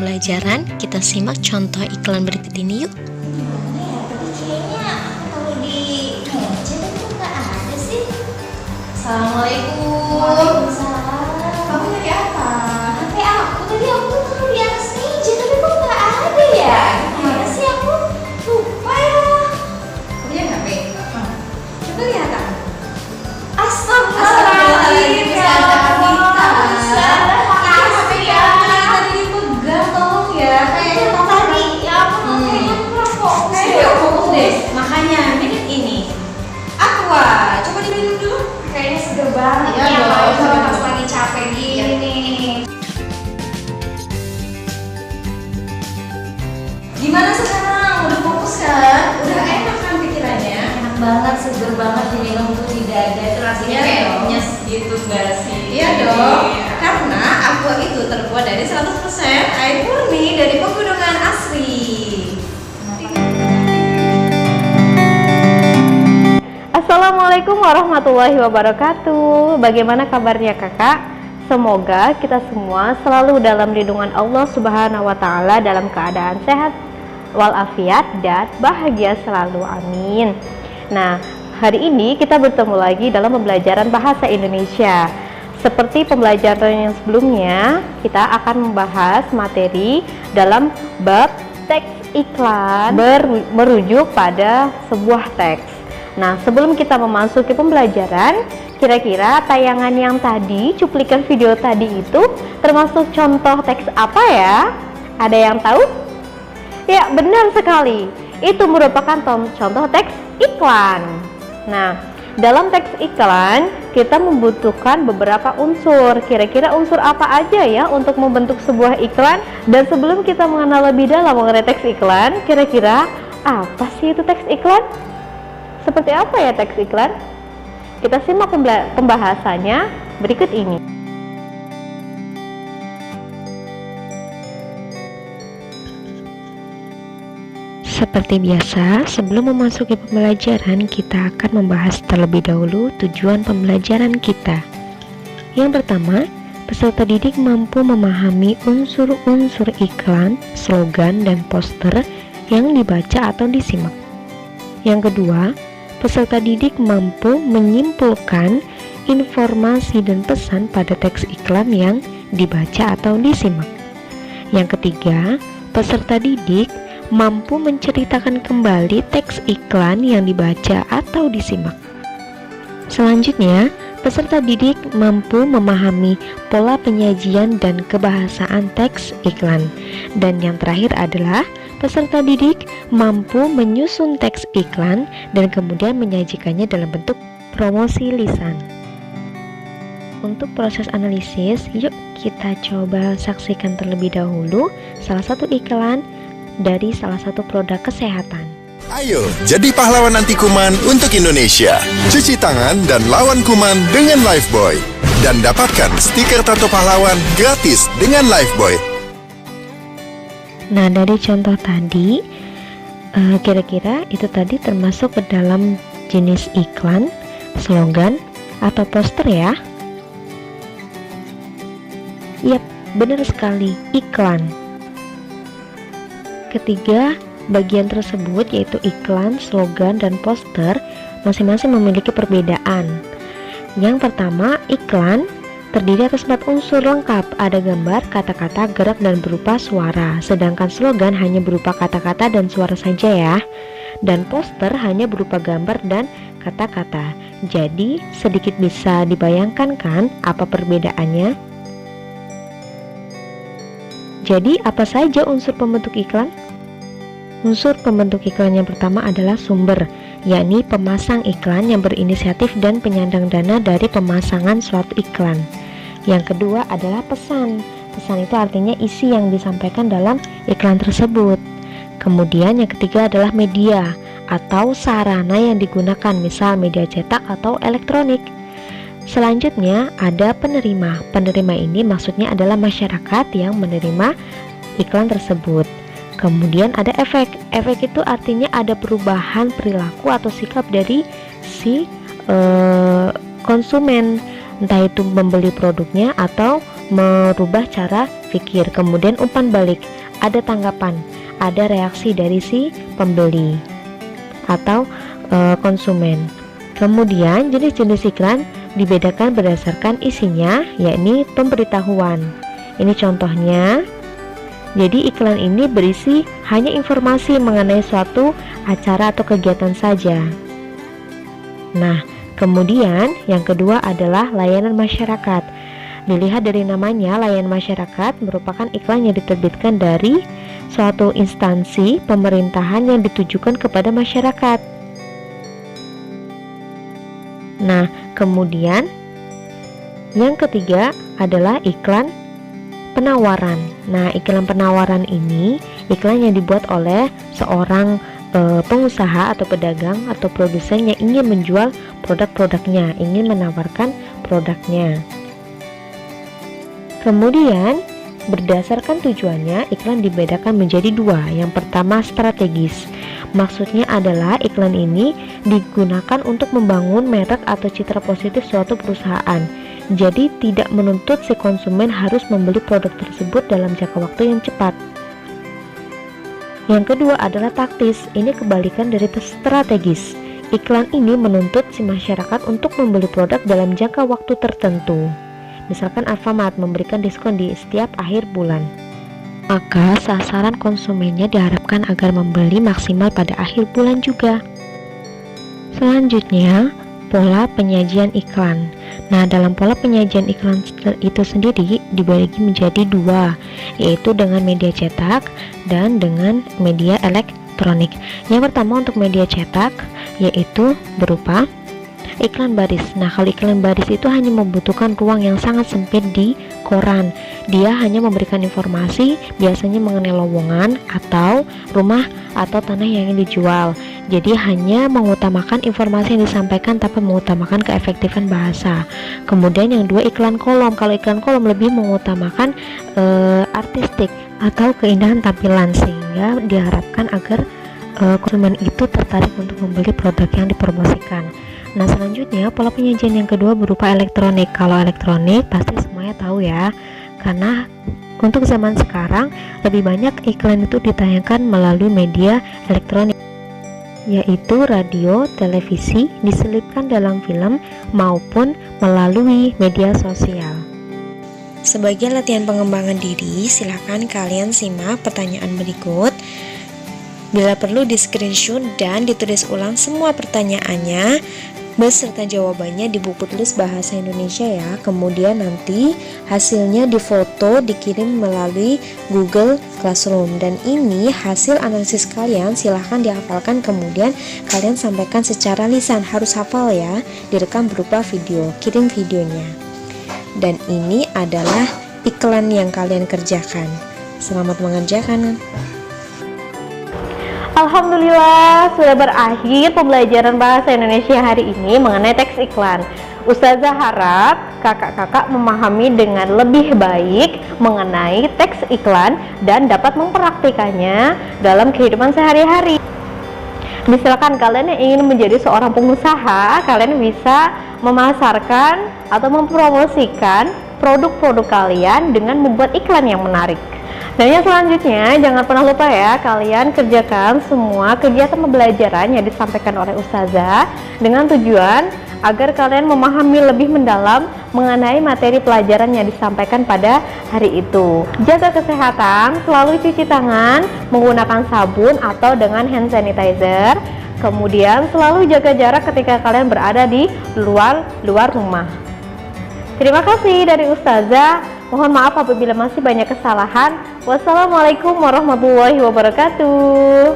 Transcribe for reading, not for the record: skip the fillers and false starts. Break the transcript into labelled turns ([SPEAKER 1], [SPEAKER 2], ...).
[SPEAKER 1] pembelajaran, kita simak contoh iklan berikut ini yuk.
[SPEAKER 2] Gimana ya? Tadi kayaknya aku taruh di meja tapi kok nggak ada sih.
[SPEAKER 3] Assalamualaikum.
[SPEAKER 2] Waalaikumsalam.
[SPEAKER 3] Kamu nyari apa?
[SPEAKER 2] HP aku tadi aku taruh di atas meja tapi kok nggak ada ya? Gimana sih aku lupa ya?
[SPEAKER 3] Kamu nyari HP? Coba lihat kan.
[SPEAKER 2] Astagfirullahaladzim ya Allah.
[SPEAKER 3] HP tadi dipegang, tolong ya. Kayaknya mau
[SPEAKER 2] Tadi ya ampun kayaknya kurang fokus.
[SPEAKER 3] Kayak fokus deh. Makanya minum ini. Aqua, coba diminum dulu.
[SPEAKER 2] Kayaknya seger banget
[SPEAKER 3] Iya
[SPEAKER 2] ya
[SPEAKER 3] dong,
[SPEAKER 2] kalau
[SPEAKER 3] seger
[SPEAKER 2] pas
[SPEAKER 3] dong.
[SPEAKER 2] lagi capek gini
[SPEAKER 3] Iya.
[SPEAKER 2] nih.
[SPEAKER 3] Gimana sekarang? Udah fokus kan? Udah enak kan pikirannya?
[SPEAKER 2] Enak banget, seger banget diminum tuh di dada itu rasanya
[SPEAKER 3] Iya
[SPEAKER 2] kayak
[SPEAKER 3] dong.
[SPEAKER 2] nyes gitu gak sih?
[SPEAKER 3] Iya dong. Karena Aqua itu terbuat dari 100% air murni dari pegunungan asli.
[SPEAKER 4] Assalamualaikum warahmatullahi wabarakatuh. Bagaimana kabarnya kakak? Semoga kita semua selalu dalam lindungan Allah Subhanahu wa Ta'ala, dalam keadaan sehat walafiat dan bahagia selalu, amin. Nah, hari ini kita bertemu lagi dalam pembelajaran bahasa Indonesia. Seperti pembelajaran yang sebelumnya, kita akan membahas materi dalam bab teks iklan merujuk pada sebuah teks. Nah, sebelum kita memasuki pembelajaran, kira-kira tayangan yang tadi, cuplikan video tadi itu termasuk contoh teks apa ya? Ada yang tahu? Ya, benar sekali. Itu merupakan contoh teks iklan. Nah, dalam teks iklan, kita membutuhkan beberapa unsur. Kira-kira unsur apa aja ya untuk membentuk sebuah iklan? Dan sebelum kita mengenal lebih dalam mengenai teks iklan, kira-kira apa sih itu teks iklan? Seperti apa ya teks iklan? Kita simak pembahasannya berikut ini.
[SPEAKER 1] Seperti biasa, sebelum memasuki pembelajaran, kita akan membahas terlebih dahulu tujuan pembelajaran kita. Yang pertama, peserta didik mampu memahami unsur-unsur iklan, slogan, dan poster yang dibaca atau disimak. Yang kedua, peserta didik mampu menyimpulkan informasi dan pesan pada teks iklan yang dibaca atau disimak. Yang ketiga, peserta didik mampu menceritakan kembali teks iklan yang dibaca atau disimak. Selanjutnya, peserta didik mampu memahami pola penyajian dan kebahasaan teks iklan. Dan yang terakhir adalah peserta didik mampu menyusun teks iklan dan kemudian menyajikannya dalam bentuk promosi lisan. Untuk proses analisis, yuk kita coba saksikan terlebih dahulu salah satu iklan dari salah satu produk kesehatan.
[SPEAKER 5] Ayo, jadi pahlawan anti kuman untuk Indonesia. Cuci tangan dan lawan kuman dengan Lifebuoy. Dan dapatkan stiker tato pahlawan gratis dengan Lifebuoy.
[SPEAKER 1] Nah, dari contoh tadi, kira-kira itu tadi termasuk ke dalam jenis iklan, slogan, atau poster ya? Yap, benar sekali, iklan. Ketiga, bagian tersebut yaitu iklan, slogan, dan poster masing-masing memiliki perbedaan. Yang pertama, iklan terdiri atas 4 unsur lengkap, ada gambar, kata-kata, gerak, dan berupa suara. Sedangkan slogan hanya berupa kata-kata dan suara saja ya. Dan poster hanya berupa gambar dan kata-kata. Jadi sedikit bisa dibayangkan kan apa perbedaannya? Jadi apa saja unsur pembentuk iklan? Unsur pembentuk iklan yang pertama adalah sumber, yakni pemasang iklan yang berinisiatif dan penyandang dana dari pemasangan suatu iklan. Yang kedua adalah pesan. Pesan itu artinya isi yang disampaikan dalam iklan tersebut. Kemudian yang ketiga adalah media atau sarana yang digunakan, misal media cetak atau elektronik. Selanjutnya ada penerima. Penerima ini maksudnya adalah masyarakat yang menerima iklan tersebut. Kemudian ada efek. Efek itu artinya ada perubahan perilaku atau sikap dari si konsumen, entah itu membeli produknya atau merubah cara berpikir, kemudian umpan balik, ada tanggapan, ada reaksi dari si pembeli atau konsumen. Kemudian jenis-jenis iklan dibedakan berdasarkan isinya, yakni pemberitahuan. Ini contohnya. Jadi iklan ini berisi hanya informasi mengenai suatu acara atau kegiatan saja. Nah, kemudian yang kedua adalah layanan masyarakat. Dilihat dari namanya, layanan masyarakat merupakan iklan yang diterbitkan dari suatu instansi pemerintahan yang ditujukan kepada masyarakat. Nah, kemudian yang ketiga adalah iklan penawaran. Nah, iklan penawaran ini iklan yang dibuat oleh seorang pengusaha atau pedagang atau produsen yang ingin menjual produk-produknya, ingin menawarkan produknya. Kemudian berdasarkan tujuannya, iklan dibedakan menjadi dua. Yang pertama strategis. Maksudnya adalah iklan ini digunakan untuk membangun merek atau citra positif suatu perusahaan. Jadi tidak menuntut si konsumen harus membeli produk tersebut dalam jangka waktu yang cepat. Yang kedua adalah taktis. Ini kebalikan dari strategis. Iklan ini menuntut si masyarakat untuk membeli produk dalam jangka waktu tertentu. Misalkan Alfamart memberikan diskon di setiap akhir bulan. Maka sasaran konsumennya diharapkan agar membeli maksimal pada akhir bulan juga. Selanjutnya, pola penyajian iklan. Nah, dalam pola penyajian iklan itu sendiri dibagi menjadi dua, yaitu dengan media cetak dan dengan media elektronik. Yang pertama untuk media cetak, yaitu berupa iklan baris. Nah, kalau iklan baris itu hanya membutuhkan ruang yang sangat sempit di koran. Dia hanya memberikan informasi biasanya mengenai lowongan atau rumah atau tanah yang ingin dijual. Jadi hanya mengutamakan informasi yang disampaikan tanpa mengutamakan keefektifan bahasa. Kemudian yang dua iklan kolom. Kalau iklan kolom lebih mengutamakan artistik atau keindahan tampilan, sehingga diharapkan agar konsumen itu tertarik untuk membeli produk yang dipromosikan. Nah, selanjutnya pola penyajian yang kedua berupa elektronik. Kalau elektronik pasti semuanya tahu ya, karena untuk zaman sekarang lebih banyak iklan itu ditayangkan melalui media elektronik, yaitu radio, televisi, diselipkan dalam film maupun melalui media sosial. Sebagai latihan pengembangan diri, silakan kalian simak pertanyaan berikut. Bila perlu di screenshot dan ditulis ulang semua pertanyaannya beserta jawabannya di buku tulis bahasa Indonesia ya. Kemudian nanti hasilnya difoto, dikirim melalui Google Classroom. Dan ini hasil analisis kalian, silahkan dihafalkan, kemudian kalian sampaikan secara lisan. Harus hafal ya, direkam berupa video, kirim videonya. Dan ini adalah iklan yang kalian kerjakan. Selamat mengerjakan.
[SPEAKER 4] Alhamdulillah, sudah berakhir pembelajaran bahasa Indonesia hari ini mengenai teks iklan. Ustazah harap kakak-kakak memahami dengan lebih baik mengenai teks iklan dan dapat mempraktikannya dalam kehidupan sehari-hari. Misalkan kalian yang ingin menjadi seorang pengusaha, kalian bisa memasarkan atau mempromosikan produk-produk kalian dengan membuat iklan yang menarik. Dan yang selanjutnya, jangan pernah lupa ya, kalian kerjakan semua kegiatan pembelajaran yang disampaikan oleh Ustazah dengan tujuan agar kalian memahami lebih mendalam mengenai materi pelajaran yang disampaikan pada hari itu. Jaga kesehatan, selalu cuci tangan menggunakan sabun atau dengan hand sanitizer. Kemudian selalu jaga jarak ketika kalian berada di luar rumah. Terima kasih dari Ustazah. Mohon maaf apabila masih banyak kesalahan. Wassalamualaikum warahmatullahi wabarakatuh.